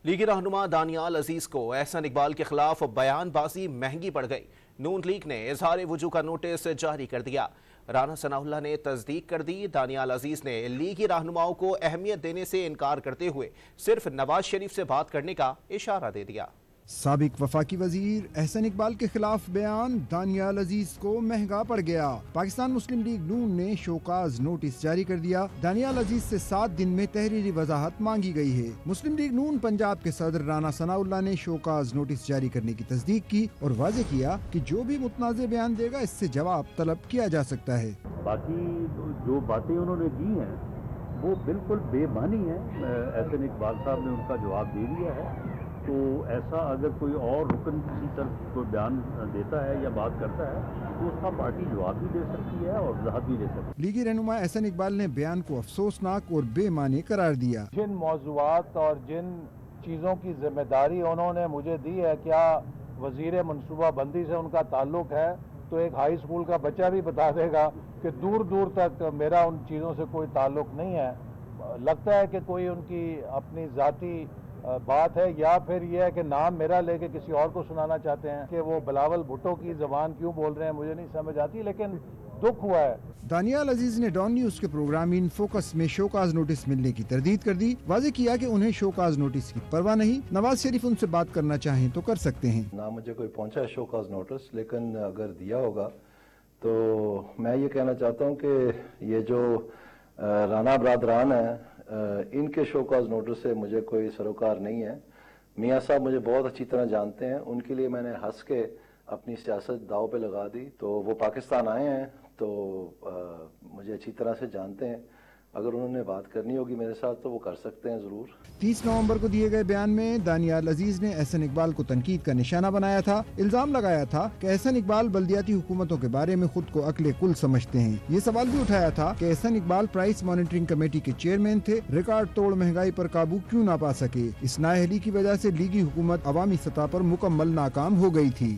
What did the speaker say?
لیگی رہنما دانیال عزیز کو احسن اقبال کے خلاف بیان بازی مہنگی پڑ گئی۔ نون لیگ نے اظہار وجوہ کا نوٹس جاری کر دیا۔ رانا ثناء اللہ نے تصدیق کر دی۔ دانیال عزیز نے لیگی رہنماؤں کو اہمیت دینے سے انکار کرتے ہوئے صرف نواز شریف سے بات کرنے کا اشارہ دے دیا۔ سابق وفاقی وزیر احسن اقبال کے خلاف بیان دانیال عزیز کو مہنگا پڑ گیا۔ پاکستان مسلم لیگ نون نے شوکاز نوٹس جاری کر دیا۔ دانیال عزیز سے 7 دن میں تحریری وضاحت مانگی گئی ہے۔ مسلم لیگ نون پنجاب کے صدر رانا ثناء اللہ نے شوکاز نوٹس جاری کرنے کی تصدیق کی اور واضح کیا کہ جو بھی متنازع بیان دے گا اس سے جواب طلب کیا جا سکتا ہے۔ باقی جو باتیں انہوں نے کی ہیں وہ بالکل بے معنی ہیں۔ احسن اقبال صاحب نے ان کا جواب دے دیا ہے، تو ایسا اگر کوئی اور رکن کسی طرف کوئی بیان دیتا ہے یا بات کرتا ہے تو اس کا پارٹی جواب بھی دے سکتی ہے اور وضاحت بھی دے سکتی ہے۔ لیگی رہنما احسن اقبال نے بیان کو افسوسناک اور بے معنی قرار دیا۔ جن موضوعات اور جن چیزوں کی ذمہ داری انہوں نے مجھے دی ہے، کیا وزیر منصوبہ بندی سے ان کا تعلق ہے، تو ایک ہائی اسکول کا بچہ بھی بتا دے گا کہ دور دور تک میرا ان چیزوں سے کوئی تعلق نہیں ہے۔ لگتا ہے کہ کوئی ان کی اپنی ذاتی بات ہے یا پھر یہ ہے کہ نام میرا لے کے کسی اور کو سنانا چاہتے ہیں کہ وہ بلاول بھٹو کی زبان کیوں بول رہے ہیں، مجھے نہیں سمجھ آتی، لیکن دکھ ہوا ہے۔ دانیال عزیز نے ڈان نیوز کے پروگرام ان فوکس میں شوکاز نوٹس ملنے کی تردید کر دی۔ واضح کیا کہ انہیں شوکاز نوٹس کی پرواہ نہیں، نواز شریف ان سے بات کرنا چاہیں تو کر سکتے ہیں۔ نہ مجھے کوئی پہنچا ہے شوکاز نوٹس، لیکن اگر دیا ہوگا تو میں یہ کہنا چاہتا ہوں کہ یہ جو رانا برادران ہیں ان کے شوکاز نوٹس سے مجھے کوئی سروکار نہیں ہے۔ میاں صاحب مجھے بہت اچھی طرح جانتے ہیں، ان کے لیے میں نے ہنس کے اپنی سیاست داؤ پہ لگا دی، تو وہ پاکستان آئے ہیں تو مجھے اچھی طرح سے جانتے ہیں۔ اگر انہوں نے بات کرنی ہوگی میرے ساتھ تو وہ کر سکتے ہیں ضرور۔ 30 نومبر کو دیے گئے بیان میں دانیال عزیز نے احسن اقبال کو تنقید کا نشانہ بنایا تھا۔ الزام لگایا تھا کہ احسن اقبال بلدیاتی حکومتوں کے بارے میں خود کو عقل کل سمجھتے ہیں۔ یہ سوال بھی اٹھایا تھا کہ Ahsan Iqbal price monitoring committee کے چیئرمین تھے، ریکارڈ توڑ مہنگائی پر قابو کیوں نہ پا سکے۔ اس نااہلی کی وجہ سے لیگی حکومت عوامی سطح پر مکمل ناکام ہو گئی تھی۔